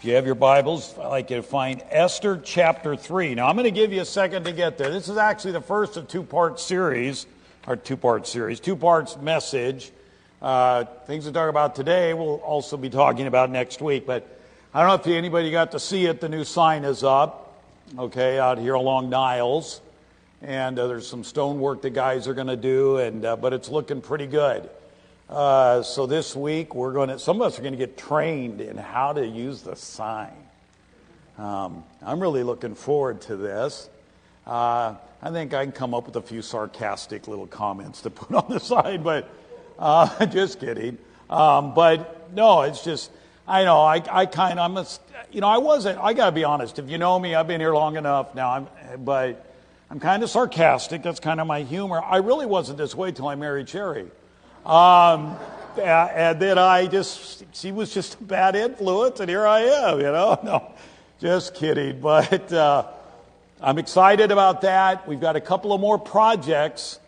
If you have your Bibles, I'd like you to find Esther chapter 3. Now, I'm going to give you a second to get there. This is actually the first of two-part message. Things to talk about today, we'll also be talking about next week. But I don't know if anybody got to see it. The new sign is up, out here along Niles. And there's some stonework the guys are going to do, but it's looking pretty good. So this week, some of us are going to get trained in how to use the sign. I'm really looking forward to this. I think I can come up with a few sarcastic little comments to put on the side, but just kidding. But no, it's just, I know, I got to be honest. If you know me, I've been here long enough now, but I'm kind of sarcastic. That's kind of my humor. I really wasn't this way till I married Sherry. And then she was just a bad influence, and here I am, No, just kidding. But I'm excited about that. We've got a couple of more projects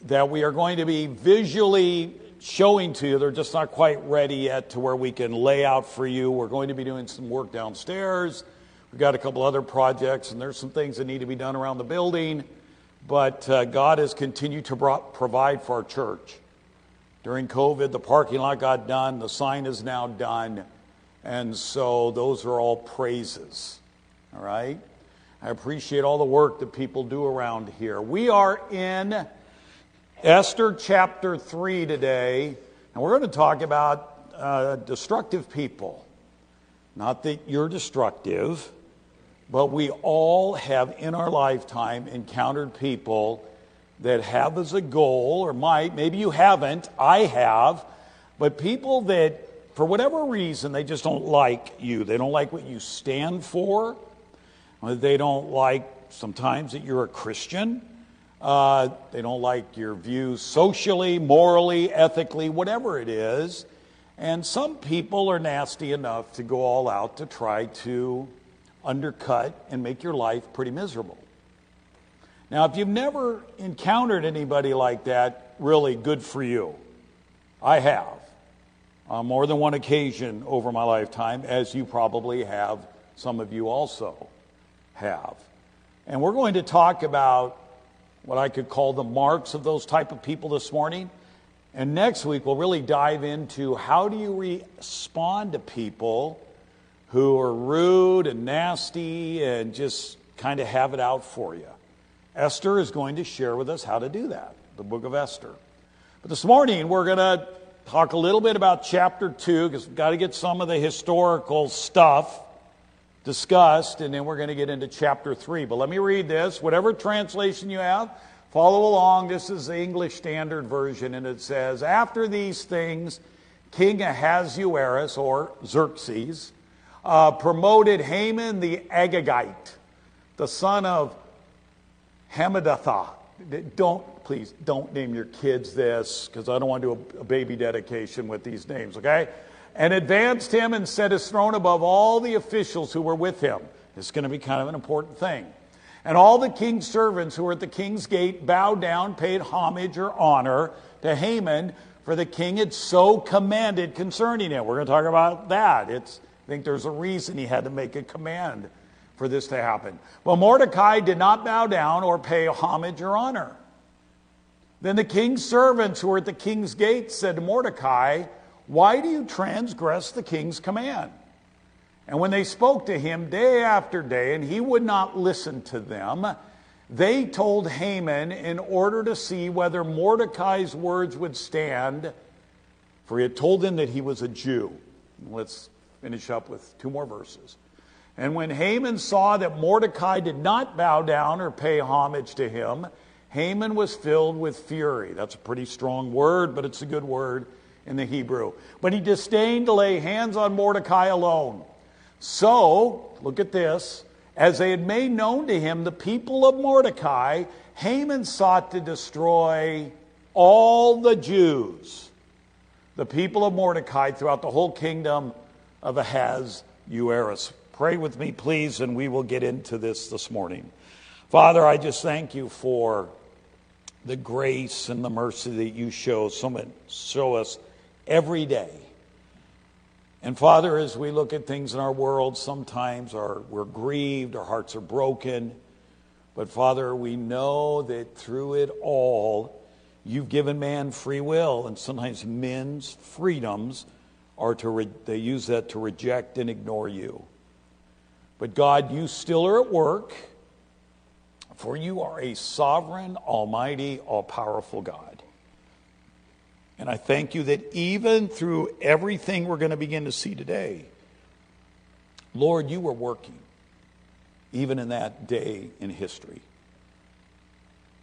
that we are going to be visually showing to you. They're just not quite ready yet to where we can lay out for you. We're going to be doing some work downstairs. We've got a couple other projects, and there's some things that need to be done around the building. But God has continued to provide for our church. During COVID, the parking lot got done. The sign is now done. And so those are all praises. All right? I appreciate all the work that people do around here. We are in Esther chapter 3 today. And we're going to talk about destructive people. Not that you're destructive, but we all have in our lifetime encountered people that have as a goal, or maybe you haven't, I have, but people that, for whatever reason, they just don't like you. They don't like what you stand for. They don't like, sometimes, that you're a Christian. They don't like your views socially, morally, ethically, whatever it is. And some people are nasty enough to go all out to try to undercut and make your life pretty miserable. Now, if you've never encountered anybody like that, really good for you. I have on more than one occasion over my lifetime, as you probably have, some of you also have. And we're going to talk about what I could call the marks of those type of people this morning. And next week, we'll really dive into how do you respond to people who are rude and nasty and just kind of have it out for you. Esther is going to share with us how to do that, the book of Esther. But this morning, we're going to talk a little bit about chapter 2, because we've got to get some of the historical stuff discussed, and then we're going to get into chapter 3. But let me read this. Whatever translation you have, follow along. This is the English Standard Version, and it says, "After these things, King Ahasuerus, or Xerxes, promoted Haman the Agagite, the son of Hammedatha." Please don't name your kids this, because I don't want to do a baby dedication with these names, okay? "And advanced him and set his throne above all the officials who were with him." This is going to be kind of an important thing. "And all the king's servants who were at the king's gate bowed down, paid homage or honor to Haman, for the king had so commanded concerning him." We're going to talk about that. I think there's a reason he had to make a command for this to happen. "But Mordecai did not bow down or pay homage or honor. Then the king's servants who were at the king's gate said to Mordecai, 'Why do you transgress the king's command?' And when they spoke to him day after day, and he would not listen to them, they told Haman in order to see whether Mordecai's words would stand, for he had told them that he was a Jew." Let's finish up with 2 more verses. "And when Haman saw that Mordecai did not bow down or pay homage to him, Haman was filled with fury." That's a pretty strong word, but it's a good word in the Hebrew. "But he disdained to lay hands on Mordecai alone. So," look at this, "as they had made known to him the people of Mordecai, Haman sought to destroy all the Jews, the people of Mordecai, throughout the whole kingdom of Ahasuerus." Pray with me, please, and we will get into this morning. Father, I just thank you for the grace and the mercy that you show us every day. And Father, as we look at things in our world, sometimes we're grieved, our hearts are broken. But Father, we know that through it all, you've given man free will, and sometimes men's freedoms they use that to reject and ignore you. But God, you still are at work, for you are a sovereign, almighty, all-powerful God. And I thank you that even through everything we're going to begin to see today, Lord, you were working, even in that day in history.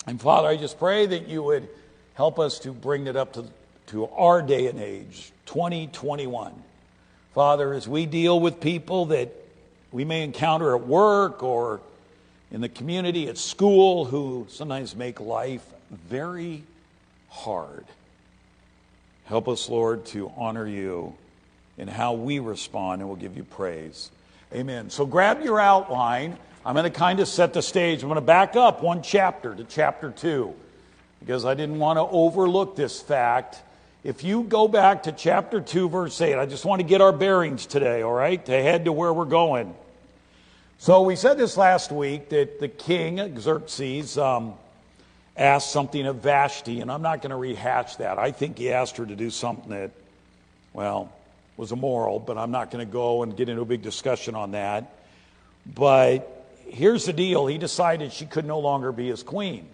And Father, I just pray that you would help us to bring it up to our day and age, 2021. Father, as we deal with people that we may encounter at work or in the community, at school, who sometimes make life very hard, help us, Lord, to honor you in how we respond, and we'll give you praise. Amen. So grab your outline. I'm going to kind of set the stage. I'm going to back up one chapter to chapter 2 because I didn't want to overlook this fact. If you go back to chapter 2, verse 8, I just want to get our bearings today, all right, to head to where we're going. So we said this last week that the king, Xerxes, asked something of Vashti, and I'm not going to rehash that. I think he asked her to do something that, well, was immoral, but I'm not going to go and get into a big discussion on that. But here's the deal. He decided she could no longer be his queen.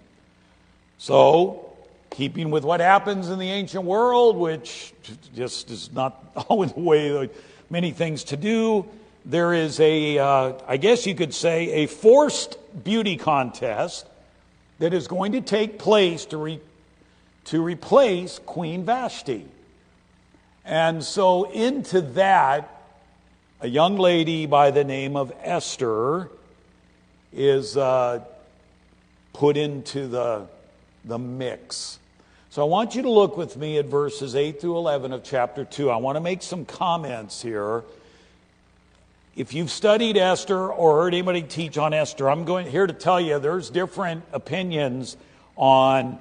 So, keeping with what happens in the ancient world, which just is not always the way many things to do, there is I guess you could say, a forced beauty contest that is going to take place to replace Queen Vashti. And so into that, a young lady by the name of Esther is put into the mix. So I want you to look with me at verses 8 through 11 of chapter 2. I want to make some comments here. If you've studied Esther or heard anybody teach on Esther, I'm here to tell you there's different opinions on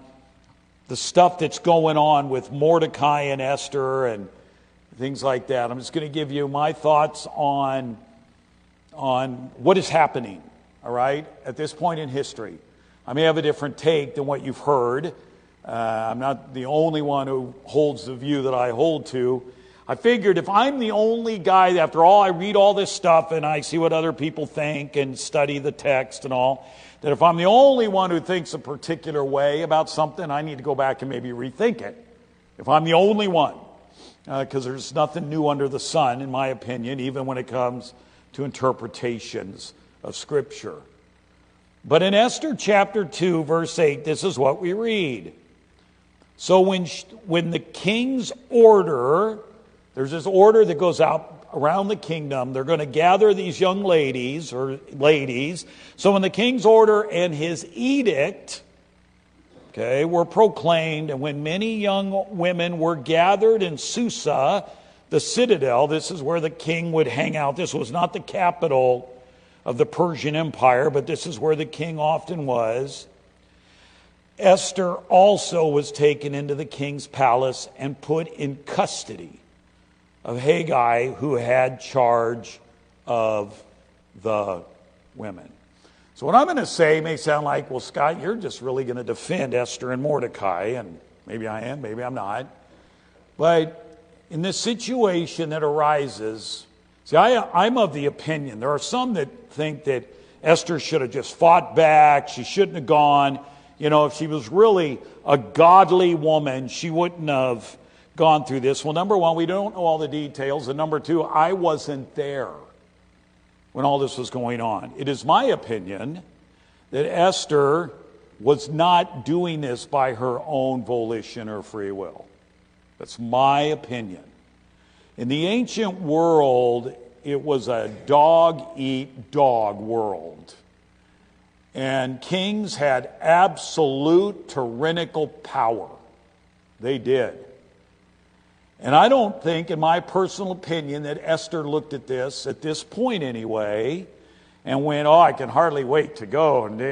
the stuff that's going on with Mordecai and Esther and things like that. I'm just going to give you my thoughts on what is happening, all right, at this point in history. I may have a different take than what you've heard. I'm not the only one who holds the view that I hold to. I figured if I'm the only guy, after all, I read all this stuff and I see what other people think and study the text and all, that if I'm the only one who thinks a particular way about something, I need to go back and maybe rethink it. If I'm the only one. Because there's nothing new under the sun, in my opinion, even when it comes to interpretations of Scripture. But in Esther chapter 2, verse 8, this is what we read. So when the king's order... There's this order that goes out around the kingdom. They're going to gather these young ladies. So when the king's order and his edict, were proclaimed, and when many young women were gathered in Susa, the citadel, this is where the king would hang out. This was not the capital of the Persian Empire, but this is where the king often was. Esther also was taken into the king's palace and put in custody of Haggai, who had charge of the women. So what I'm going to say may sound like, well, Scott, you're just really going to defend Esther and Mordecai, and maybe I am, maybe I'm not. But in this situation that arises, see, I'm of the opinion, there are some that think that Esther should have just fought back, she shouldn't have gone. You know, if she was really a godly woman, she wouldn't have gone through this. Well, number one, we don't know all the details. And number two, I wasn't there when all this was going on. It is my opinion that Esther was not doing this by her own volition or free will. That's my opinion. In the ancient world, it was a dog-eat-dog world. And kings had absolute tyrannical power. They did. And I don't think, in my personal opinion, that Esther looked at this point anyway, and went, I can hardly wait to go, and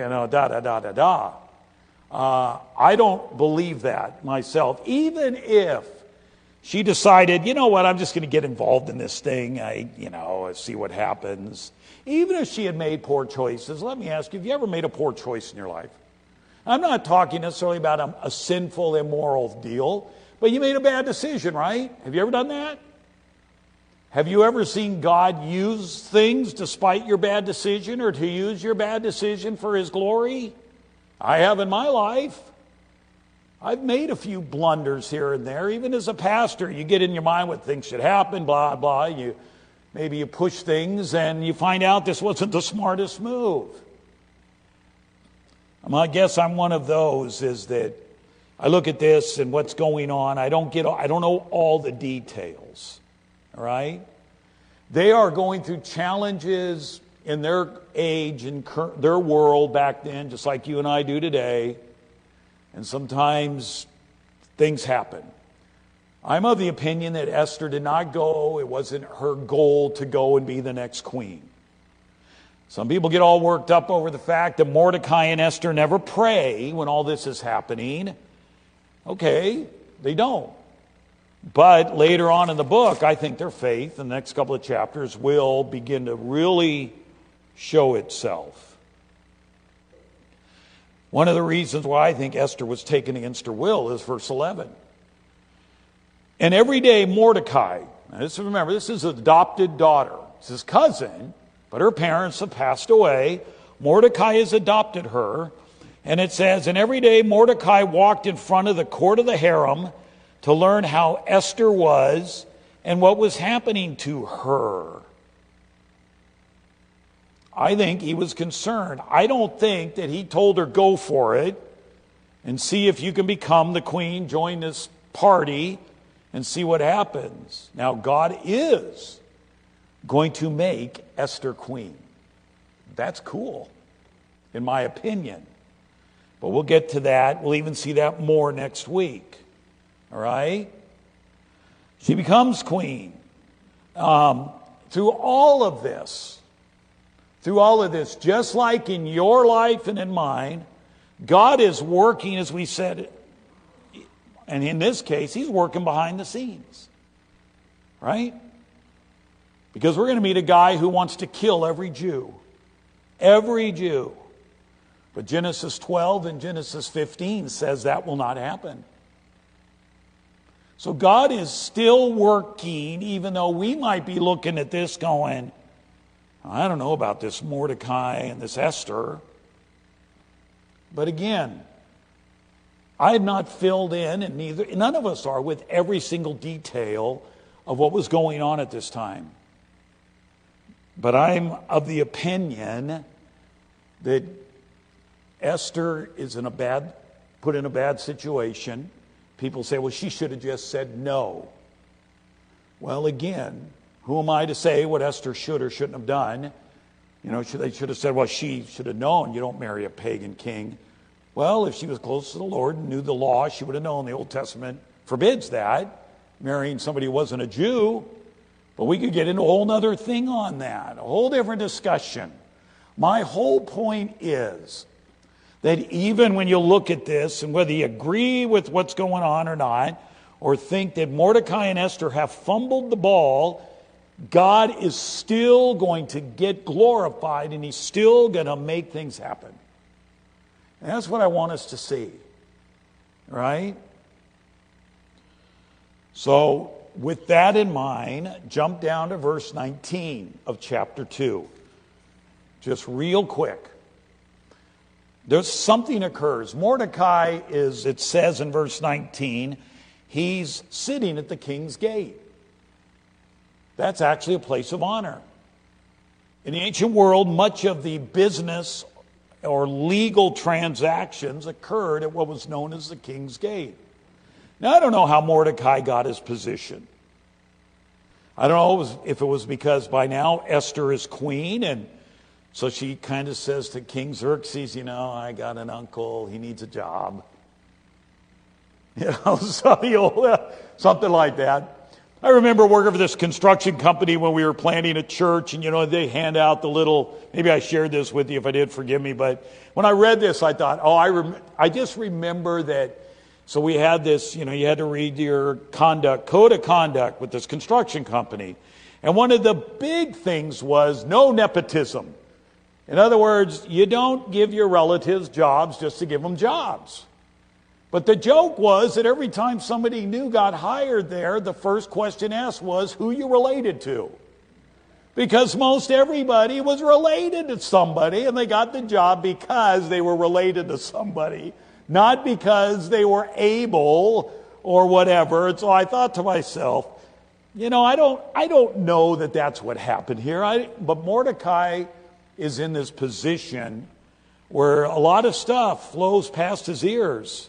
I don't believe that myself. Even if she decided, you know what, I'm just going to get involved in this thing. See what happens. Even if she had made poor choices, let me ask you, have you ever made a poor choice in your life? I'm not talking necessarily about a sinful, immoral deal, but you made a bad decision, right? Have you ever done that? Have you ever seen God use things despite your bad decision, or to use your bad decision for His glory? I have in my life. I've made a few blunders here and there. Even as a pastor, you get in your mind what things should happen, blah, blah. Maybe you push things and you find out this wasn't the smartest move. I guess I'm one of those, is that I look at this and what's going on. I don't know all the details. All right? They are going through challenges in their age and their world back then, just like you and I do today. And sometimes things happen. I'm of the opinion that Esther did not go. It wasn't her goal to go and be the next queen. Some people get all worked up over the fact that Mordecai and Esther never pray when all this is happening. Okay, they don't. But later on in the book, I think their faith in the next couple of chapters will begin to really show itself. One of the reasons why I think Esther was taken against her will is verse 11. And every day Mordecai, remember, this is an adopted daughter. It's his cousin, but her parents have passed away. Mordecai has adopted her. And it says, and every day Mordecai walked in front of the court of the harem to learn how Esther was and what was happening to her. I think he was concerned. I don't think that he told her, go for it and see if you can become the queen, join this party and see what happens. Now, God is going to make Esther queen. That's cool, in my opinion. But we'll get to that. We'll even see that more next week. All right? She becomes queen. Through all of this, just like in your life and in mine, God is working, as we said, and in this case, He's working behind the scenes. Right? Because we're going to meet a guy who wants to kill every Jew. Every Jew. But Genesis 12 and Genesis 15 says that will not happen. So God is still working, even though we might be looking at this going, I don't know about this Mordecai and this Esther. But again, I have not filled in, and none of us are, with every single detail of what was going on at this time. But I'm of the opinion that Esther is put in a bad situation. People say, well, she should have just said no. Well, again, who am I to say what Esther should or shouldn't have done? They should have said, well, she should have known you don't marry a pagan king. Well, if she was close to the Lord and knew the law, she would have known the Old Testament forbids that, marrying somebody who wasn't a Jew. But we could get into a whole other thing on that, a whole different discussion. My whole point is that even when you look at this, and whether you agree with what's going on or not, or think that Mordecai and Esther have fumbled the ball, God is still going to get glorified, and He's still going to make things happen. And that's what I want us to see. Right? So, with that in mind, jump down to verse 19 of chapter 2. Just real quick. There's something occurs. Mordecai is, it says in verse 19, he's sitting at the king's gate. That's actually a place of honor. In the ancient world, much of the business or legal transactions occurred at what was known as the king's gate. Now, I don't know how Mordecai got his position. I don't know if it was because by now Esther is queen, and so she kind of says to King Xerxes, I got an uncle, he needs a job. Something like that. I remember working for this construction company when we were planning a church, and they hand out the little, maybe I shared this with you, if I did, forgive me, but when I read this, I thought, I just remember that So we had this, you had to read your code of conduct with this construction company. And one of the big things was no nepotism. In other words, you don't give your relatives jobs just to give them jobs. But the joke was that every time somebody new got hired there, the first question asked was, who you related to? Because most everybody was related to somebody, and they got the job because they were related to somebody, not because they were able or whatever. And so I thought to myself, I don't know that that's what happened here. But Mordecai is in this position where a lot of stuff flows past his ears.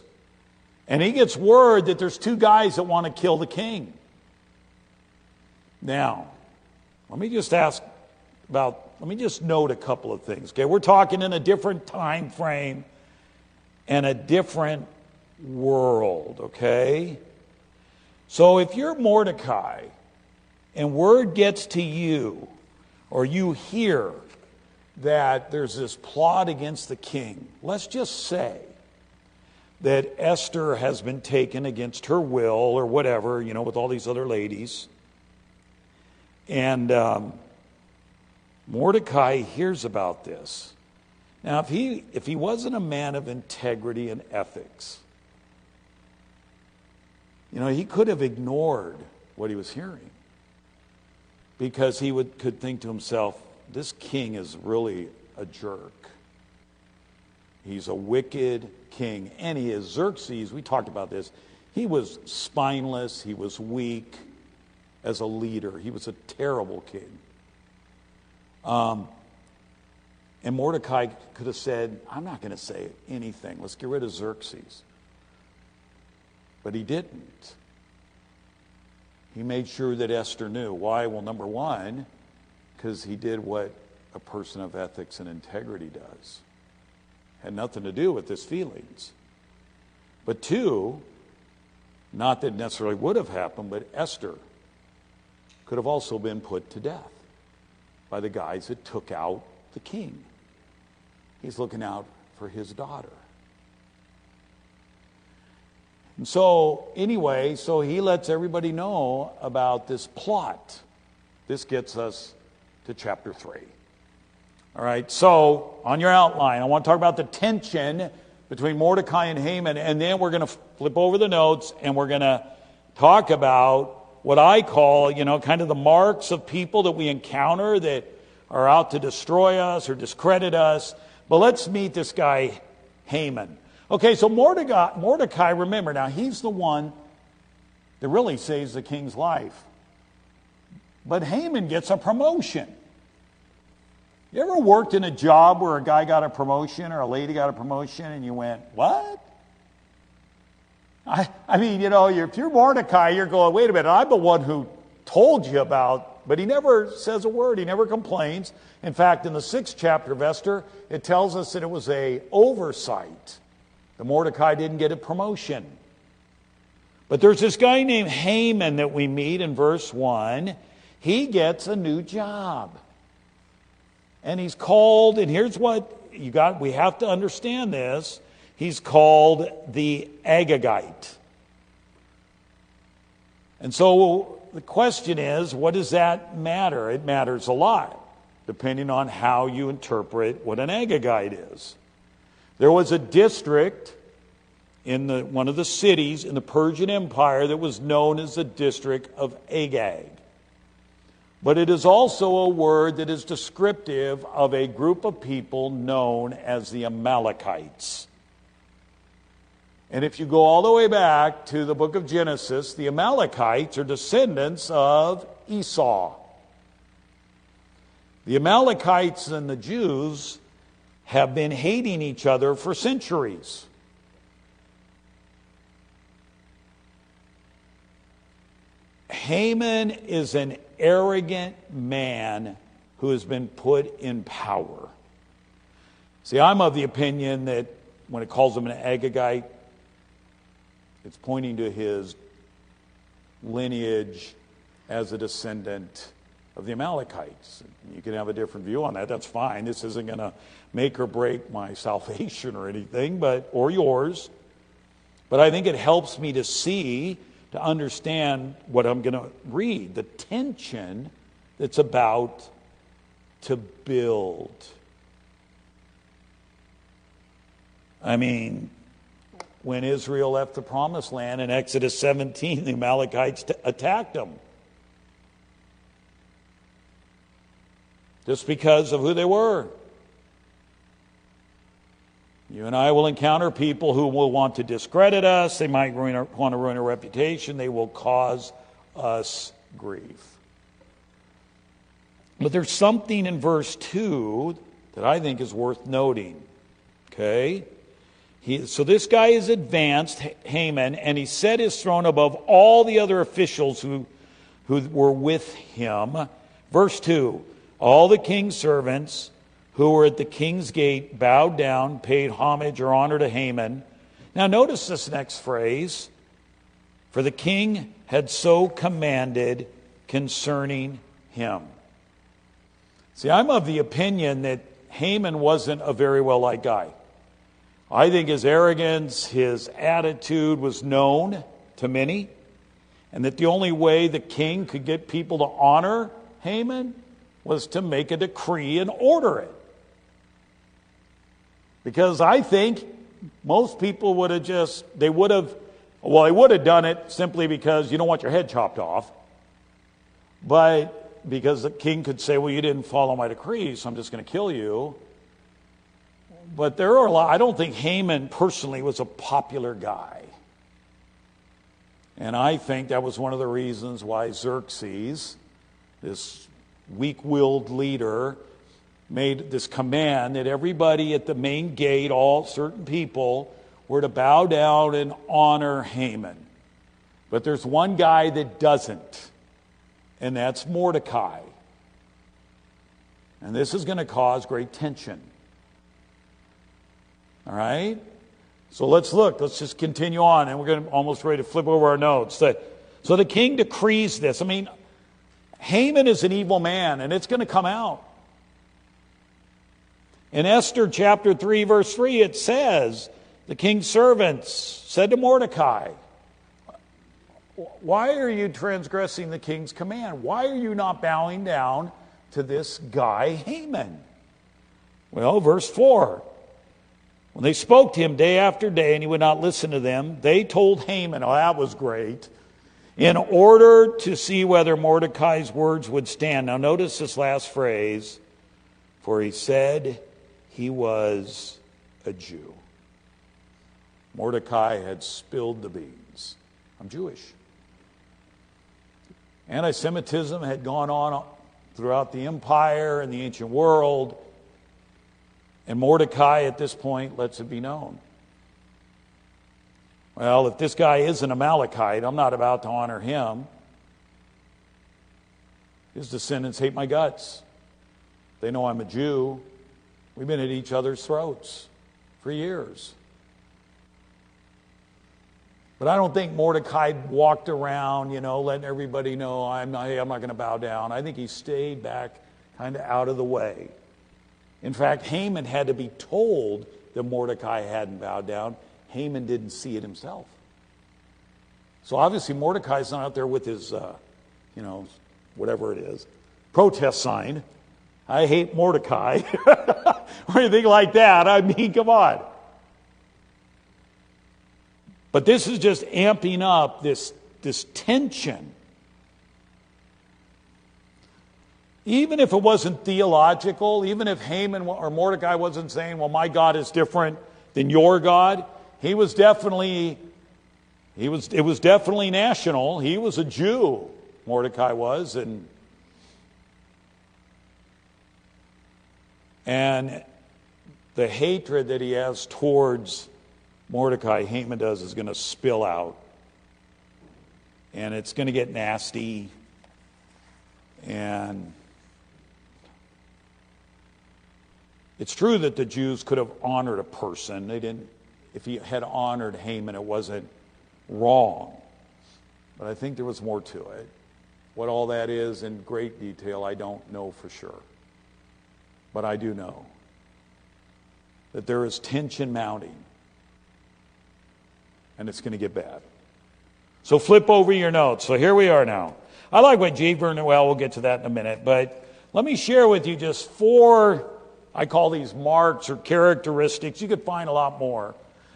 And he gets word that there's two guys that want to kill the king. Now, let me just note a couple of things. Okay, we're talking in a different time frame and a different world, okay? So if you're Mordecai and word gets to you, or you hear that there's this plot against the king, let's just say that Esther has been taken against her will or whatever, with all these other ladies. And Mordecai hears about this. Now, if he wasn't a man of integrity and ethics, he could have ignored what he was hearing, because he could think to himself, this king is really a jerk. He's a wicked king. And he is Xerxes. We talked about this. He was spineless. He was weak as a leader. He was a terrible king. And Mordecai could have said, I'm not going to say anything. Let's get rid of Xerxes. But he didn't. He made sure that Esther knew. Why? Well, number one, because he did what a person of ethics and integrity does. Had nothing to do with his feelings. But two, not that it necessarily would have happened, but Esther could have also been put to death by the guys that took out the king. He's looking out for his daughter. And so, anyway, he lets everybody know about this plot. This gets us to chapter 3. All right, so on your outline, I want to talk about the tension between Mordecai and Haman, and then we're going to flip over the notes, and we're going to talk about what I call, kind of the marks of people that we encounter that are out to destroy us or discredit us. But let's meet this guy, Haman. Okay, so Mordecai, remember, now he's the one that really saves the king's life. But Haman gets a promotion. You ever worked in a job where a guy got a promotion or a lady got a promotion and you went, what? I mean, if you're Mordecai, you're going, wait a minute, I'm the one who told you about, but he never says a word. He never complains. In fact, in the 6th chapter of Esther, it tells us that it was an oversight. The Mordecai didn't get a promotion. But there's this guy named Haman that we meet in verse 1. He gets a new job. And he's called, and here's what we have to understand this. He's called the Agagite. And so the question is, what does that matter? It matters a lot, depending on how you interpret what an Agagite is. There was a district in one of the cities in the Persian Empire that was known as the district of Agag. But it is also a word that is descriptive of a group of people known as the Amalekites. And if you go all the way back to the book of Genesis, the Amalekites are descendants of Esau. The Amalekites and the Jews have been hating each other for centuries. Haman is an arrogant man who has been put in power. See, I'm of the opinion that when it calls him an Agagite, it's pointing to his lineage as a descendant of the Amalekites. You can have a different view on that. That's fine. This isn't going to make or break my salvation or anything, or yours. But I think it helps me to understand what I'm going to read, the tension that's about to build. I mean, when Israel left the Promised Land in Exodus 17, the Amalekites attacked them. Just because of who they were. You and I will encounter people who will want to discredit us. They might want to ruin our reputation. They will cause us grief. But there's something in verse 2 that I think is worth noting. Okay? So this guy is advanced, Haman, and he set his throne above all the other officials who were with him. Verse 2, all the king's servants who were at the king's gate bowed down, paid homage or honor to Haman. Now notice this next phrase. For the king had so commanded concerning him. See, I'm of the opinion that Haman wasn't a very well-liked guy. I think his arrogance, his attitude was known to many, and that the only way the king could get people to honor Haman was to make a decree and order it. Because I think most people would have they would have done it simply because you don't want your head chopped off. But because the king could say, well, you didn't follow my decree, so I'm just going to kill you. But there are I don't think Haman personally was a popular guy. And I think that was one of the reasons why Xerxes, this weak-willed leader, made this command that everybody at the main gate, all certain people, were to bow down and honor Haman. But there's one guy that doesn't, and that's Mordecai. And this is going to cause great tension. All right? So let's look. Let's just continue on, and we're going to almost ready to flip over our notes. So the king decrees this. I mean, Haman is an evil man, and it's going to come out. In Esther chapter 3, verse 3, it says, the king's servants said to Mordecai, why are you transgressing the king's command? Why are you not bowing down to this guy Haman? Well, verse 4, when they spoke to him day after day and he would not listen to them, they told Haman, oh, that was great, in order to see whether Mordecai's words would stand. Now notice this last phrase, for he said he was a Jew. Mordecai had spilled the beans. I'm Jewish. Anti-Semitism had gone on throughout the empire and the ancient world. And Mordecai at this point lets it be known. Well, if this guy is an Amalekite, I'm not about to honor him. His descendants hate my guts. They know I'm a Jew. We've been at each other's throats for years. But I don't think Mordecai walked around, letting everybody know I'm not going to bow down. I think he stayed back kind of out of the way. In fact, Haman had to be told that Mordecai hadn't bowed down. Haman didn't see it himself. So obviously Mordecai's not out there with his, whatever it is, protest sign. I hate Mordecai. Or anything like that. I mean, come on. But this is just amping up this tension. Even if it wasn't theological, even if Haman or Mordecai wasn't saying, well, my God is different than your God, it was definitely national. He was a Jew, Mordecai was, and the hatred that he has towards Mordecai, Haman does, is going to spill out. And it's going to get nasty. And it's true that the Jews could have honored a person. They didn't. If he had honored Haman, it wasn't wrong. But I think there was more to it. What all that is in great detail, I don't know for sure. But I do know that there is tension mounting. and it's going to get bad. So flip over your notes. So here we are now. I like what J. Vernon, well, we'll get to that in a minute, but let me share with you just 4, I call these marks or characteristics. You could find a lot more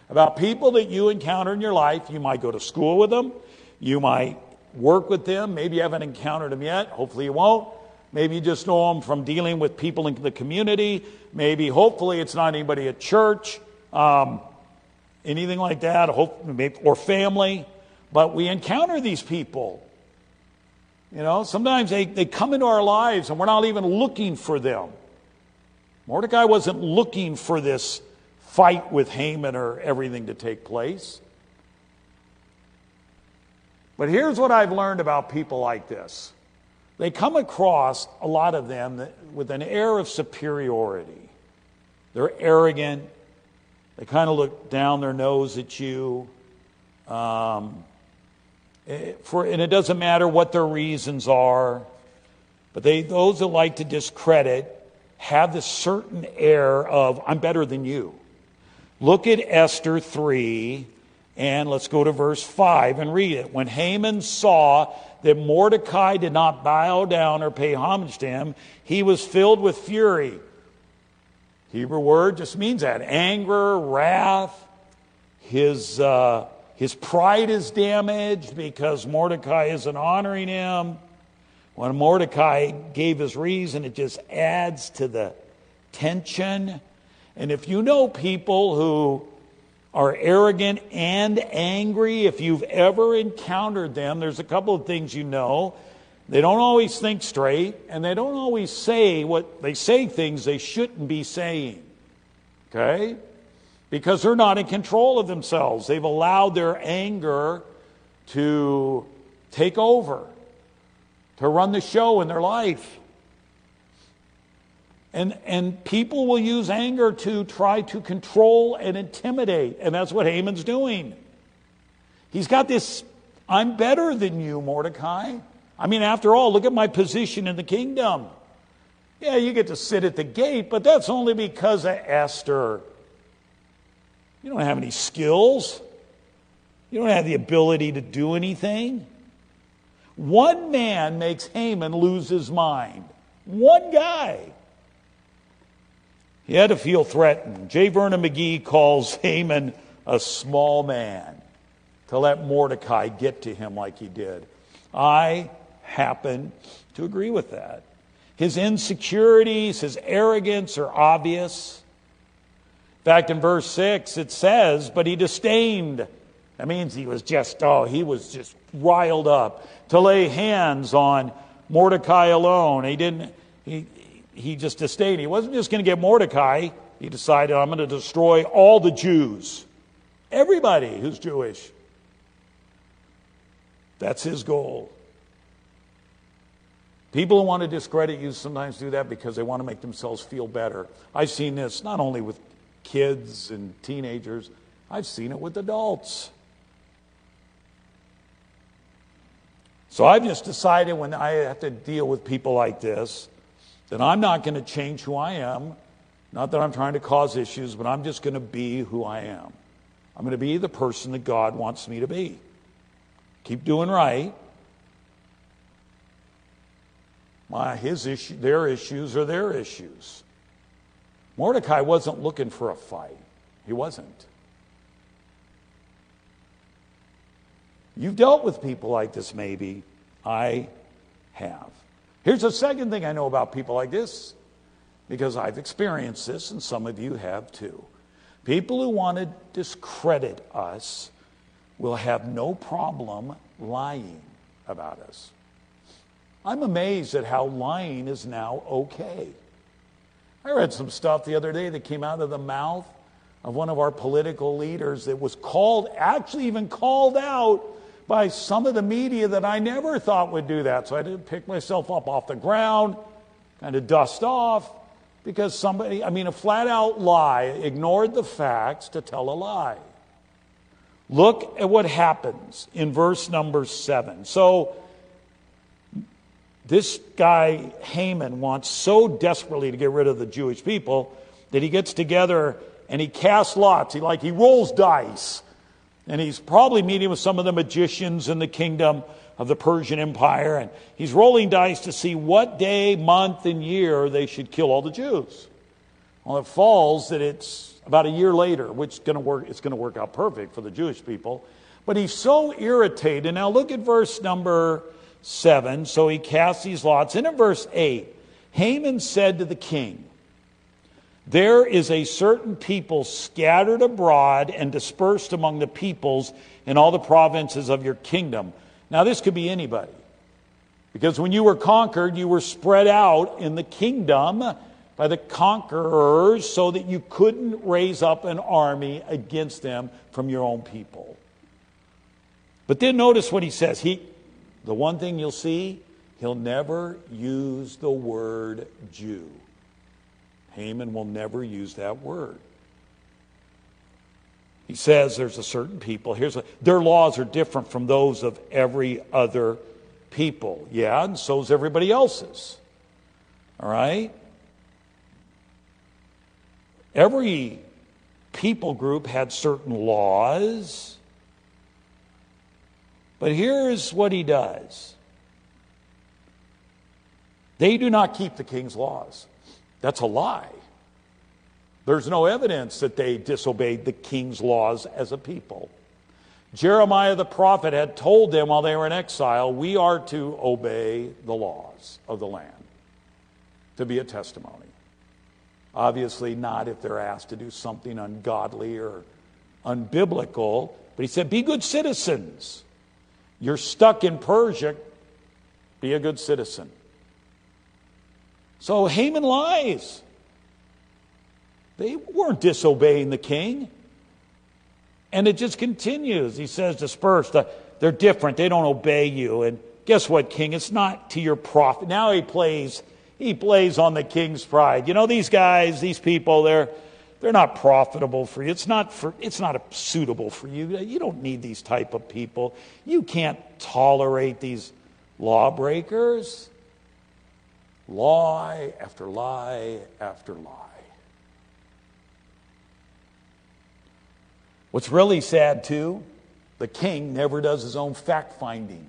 about people that you encounter in your life. You might go to school with them. You might work with them. Maybe you haven't encountered them yet. Hopefully you won't. Maybe you just know them from dealing with people in the community. Maybe, hopefully, it's not anybody at church, anything like that, or family. But we encounter these people. You know, sometimes they come into our lives and we're not even looking for them. Mordecai wasn't looking for this fight with Haman or everything to take place. But here's what I've learned about people like this. They come across, a lot of them, with an air of superiority. They're arrogant. They kind of look down their nose at you. And it doesn't matter what their reasons are. But those that like to discredit have this certain air of, I'm better than you. Look at Esther 3, and let's go to verse 5 and read it. When Haman saw that Mordecai did not bow down or pay homage to him, he was filled with fury. Hebrew word just means that. Anger, wrath. His pride is damaged because Mordecai isn't honoring him. When Mordecai gave his reason, it just adds to the tension. And if you know people who are arrogant and angry, if you've ever encountered them, there's a couple of things you know. They don't always think straight, and they don't always say things they shouldn't be saying. Okay? Because they're not in control of themselves. They've allowed their anger to take over, to run the show in their life. And people will use anger to try to control and intimidate. And that's what Haman's doing. He's got this, I'm better than you, Mordecai. I mean, after all, look at my position in the kingdom. Yeah, you get to sit at the gate, but that's only because of Esther. You don't have any skills. You don't have the ability to do anything. One man makes Haman lose his mind. One guy. He had to feel threatened. J. Vernon McGee calls Haman a small man to let Mordecai get to him like he did. I happen to agree with that. His insecurities, his arrogance are obvious. In fact, in verse 6 it says, but he disdained. That means he was just riled up to lay hands on Mordecai alone. He just disdained. He wasn't just going to get Mordecai. He decided, I'm going to destroy all the Jews. Everybody who's Jewish. That's his goal. People who want to discredit you sometimes do that because they want to make themselves feel better. I've seen this not only with kids and teenagers. I've seen it with adults. So I've just decided when I have to deal with people like this, that I'm not going to change who I am. Not that I'm trying to cause issues, but I'm just going to be who I am. I'm going to be the person that God wants me to be. Keep doing right. Their issues are their issues. Mordecai wasn't looking for a fight. He wasn't. You've dealt with people like this, maybe. I have. Here's the second thing I know about people like this, because I've experienced this, and some of you have too. People who want to discredit us will have no problem lying about us. I'm amazed at how lying is now okay. I read some stuff the other day that came out of the mouth of one of our political leaders that was actually even called out by some of the media that I never thought would do that. So I did pick myself up off the ground, kind of dust off, because a flat-out lie, ignored the facts to tell a lie. Look at what happens in verse number 7. So this guy, Haman, wants so desperately to get rid of the Jewish people that he gets together and he casts lots. He rolls dice. And he's probably meeting with some of the magicians in the kingdom of the Persian Empire. And he's rolling dice to see what day, month, and year they should kill all the Jews. Well, it falls that it's about a year later, which is going to work out perfect for the Jewish people. But he's so irritated. Now look at verse number 7. So he casts these lots. And in verse 8, Haman said to the king, there is a certain people scattered abroad and dispersed among the peoples in all the provinces of your kingdom. Now this could be anybody. Because when you were conquered, you were spread out in the kingdom by the conquerors so that you couldn't raise up an army against them from your own people. But then notice what he says. The one thing you'll see, he'll never use the word Jew. Haman will never use that word. He says there's a certain people. Their laws are different from those of every other people. Yeah, and so is everybody else's. All right? Every people group had certain laws. But here's what he does. They do not keep the king's laws. That's a lie. There's no evidence that they disobeyed the king's laws as a people. Jeremiah the prophet had told them while they were in exile, we are to obey the laws of the land, to be a testimony. Obviously not if they're asked to do something ungodly or unbiblical, but he said, be good citizens. You're stuck in Persia, be a good citizen. So Haman lies. They weren't disobeying the king. And it just continues. He says, dispersed. They're different. They don't obey you. And guess what, king? It's not to your profit. Now he plays on the king's pride. You know, these guys, these people, they're not profitable for you. It's not suitable for you. You don't need these type of people. You can't tolerate these lawbreakers. Lie after lie after lie. What's really sad, too, the king never does his own fact-finding.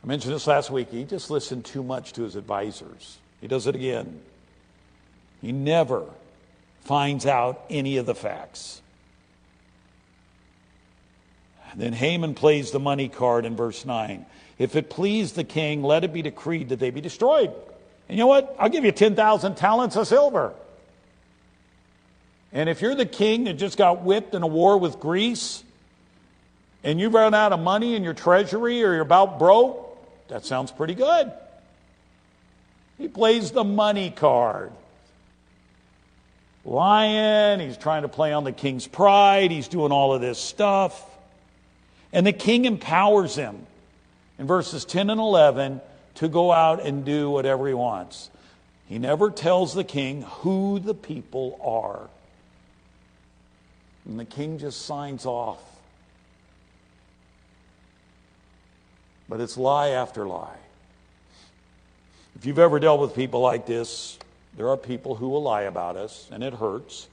I mentioned this last week. He just listened too much to his advisors. He does it again. He never finds out any of the facts. And then Haman plays the money card in verse 9. If it please the king, let it be decreed that they be destroyed. And you know what? I'll give you 10,000 talents of silver. And if you're the king that just got whipped in a war with Greece, and you've run out of money in your treasury or you're about broke, that sounds pretty good. He plays the money card. Lying, he's trying to play on the king's pride, he's doing all of this stuff. And the king empowers him in verses 10 and 11 to go out and do whatever he wants. He never tells the king who the people are. And the king just signs off. But it's lie after lie. If you've ever dealt with people like this, there are people who will lie about us, and it hurts.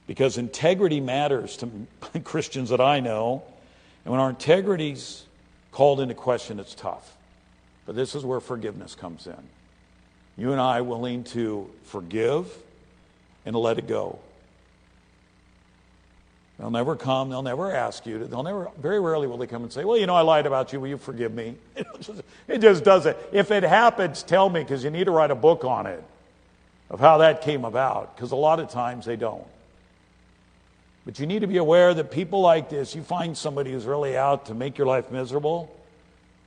Because integrity matters to Christians that I know. And when our integrity's called into question, it's tough. But this is where forgiveness comes in. You and I willing to forgive and to let it go. They'll never come. They'll never ask you. Very rarely will they come and say, well, you know, I lied about you. Will you forgive me? It just doesn't. If it happens, tell me, because you need to write a book on it of how that came about, because a lot of times they don't. But you need to be aware that people like this, you find somebody who's really out to make your life miserable,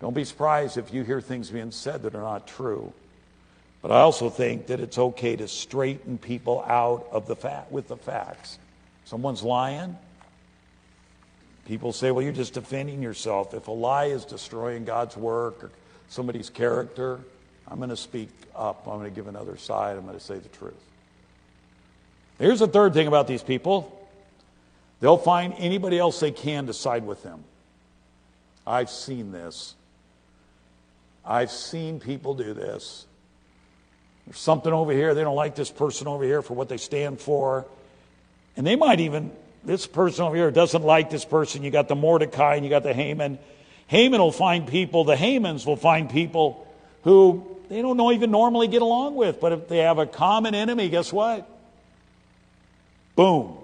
don't be surprised if you hear things being said that are not true. But I also think that it's okay to straighten people out of with the facts. Someone's lying. People say, well, you're just defending yourself. If a lie is destroying God's work or somebody's character, I'm going to speak up. I'm going to give another side. I'm going to say the truth. Here's the third thing about these people. They'll find anybody else they can to side with them. I've seen this. I've seen people do this. There's something over here. They don't like this person over here for what they stand for. And they might even this person over here doesn't like this person. You got the Mordecai and you got the Haman. Haman will find people, the Hamans will find people who they don't even normally get along with. But if they have a common enemy, guess what? Boom.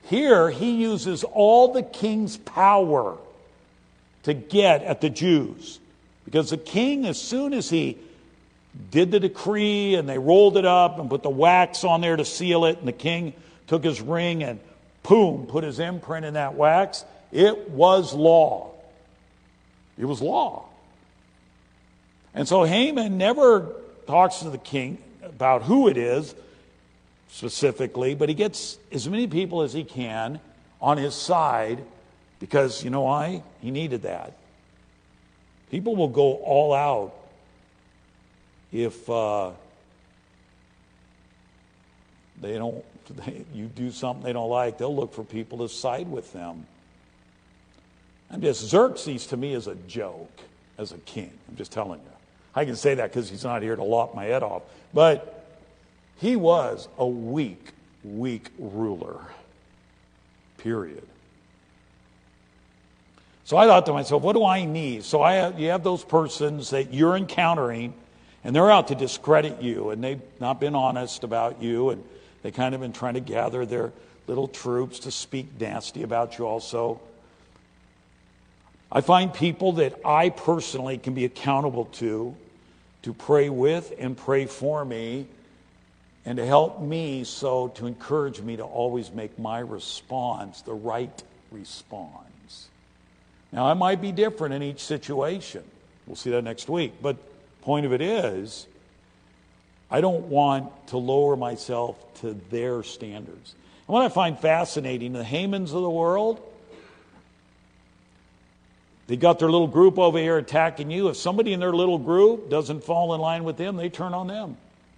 Here, he uses all the king's power to get at the Jews. Because the king, as soon as he did the decree and they rolled it up and put the wax on there to seal it, and the king took his ring and boom, put his imprint in that wax, it was law. It was law. And so Haman never talks to the king about who it is specifically, but he gets as many people as he can on his side because, you know why? He needed that. People will go all out if you do something they don't like. They'll look for people to side with them. Xerxes to me is a joke as a king. I'm just telling you. I can say that because he's not here to lop my head off. But he was a weak ruler. Period. So I thought to myself, what do I need? So you have those persons that you're encountering, and they're out to discredit you, and they've not been honest about you, and they kind of been trying to gather their little troops to speak nasty about you also. I find people that I personally can be accountable to pray with and pray for me, and to help me, so to encourage me to always make my response the right response. Now, it might be different in each situation. We'll see that next week. But point of it is, I don't want to lower myself to their standards. And what I find fascinating, the Hamans of the world, they got their little group over here attacking you. If somebody in their little group doesn't fall in line with them, they turn on them.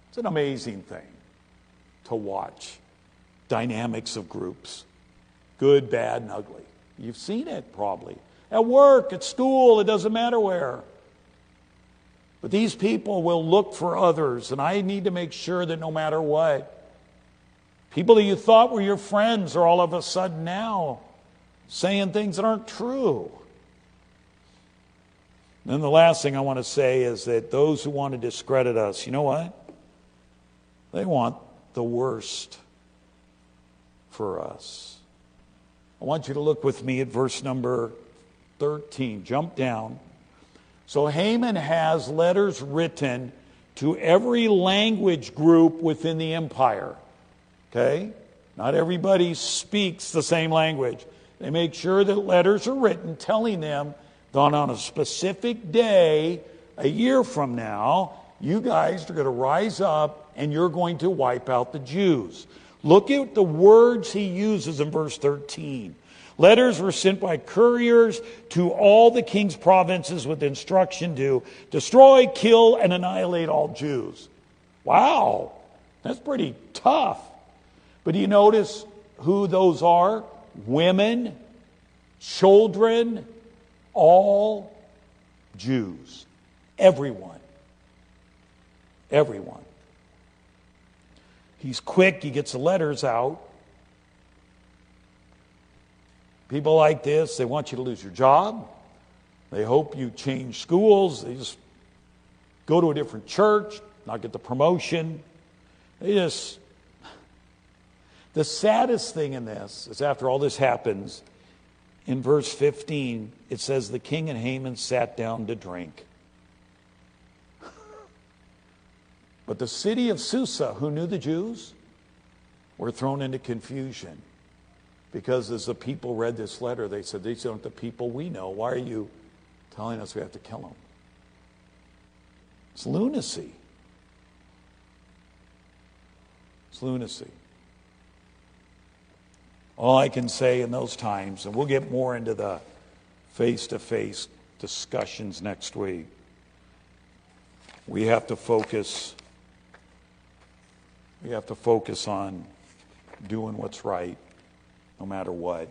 It's an amazing thing to watch. Dynamics of groups. Good, bad, and ugly. You've seen it probably. At work, at school, it doesn't matter where. But these people will look for others, and I need to make sure that no matter what, people that you thought were your friends are all of a sudden now saying things that aren't true. Then the last thing I want to say is that those who want to discredit us, you know what? They want the worst for us. I want you to look with me at verse number 13. Jump down. So Haman has letters written to every language group within the empire. Okay? Not everybody speaks the same language. They make sure that letters are written telling them that on a specific day, a year from now, you guys are going to rise up and you're going to wipe out the Jews. Look at the words he uses in verse 13. Letters were sent by couriers to all the king's provinces with instruction to destroy, kill, and annihilate all Jews. Wow, that's pretty tough. But do you notice who those are? Women, children, all Jews. Everyone. Everyone. He's quick. He gets the letters out. People like this, they want you to lose your job. They hope you change schools. They just go to a different church, not get the promotion. The saddest thing in this is after all this happens, in verse 15, it says the king and Haman sat down to drink. But the city of Susa, who knew the Jews, were thrown into confusion. Because as the people read this letter, they said, these aren't the people we know. Why are you telling us we have to kill them? It's lunacy. It's lunacy. All I can say in those times, and we'll get more into the face-to-face discussions next week, we have to focus on doing what's right, no matter what.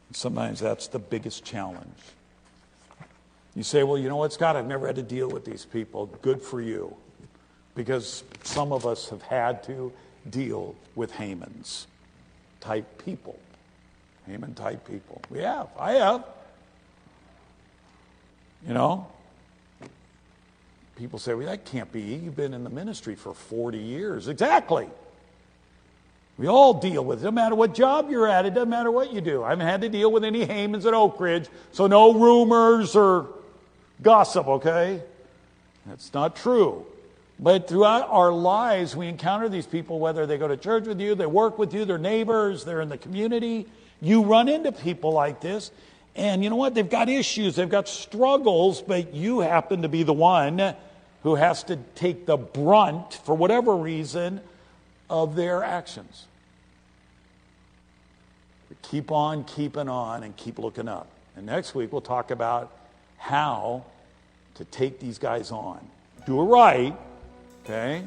And sometimes that's the biggest challenge. You say, well, you know what, Scott, I've never had to deal with these people. Good for you. Because some of us have had to deal with Haman's type people. Haman type people. We have. I have. You know? People say, well, that can't be. You've been in the ministry for 40 years. Exactly. We all deal with it. No matter what job you're at, it doesn't matter what you do. I haven't had to deal with any Hamans at Oak Ridge, so no rumors or gossip, okay? That's not true. But throughout our lives, we encounter these people, whether they go to church with you, they work with you, they're neighbors, they're in the community. You run into people like this, and you know what? They've got issues, they've got struggles, but you happen to be the one who has to take the brunt, for whatever reason, of their actions. Keep on keeping on and keep looking up. And next week we'll talk about how to take these guys on. Do it right, okay?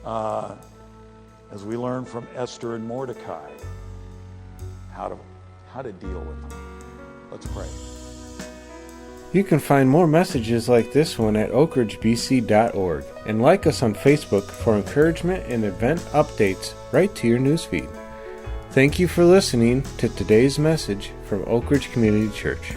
As we learn from Esther and Mordecai, how to deal with them. Let's pray. You can find more messages like this one at oakridgebc.org and like us on Facebook for encouragement and event updates right to your newsfeed. Thank you for listening to today's message from Oak Ridge Community Church.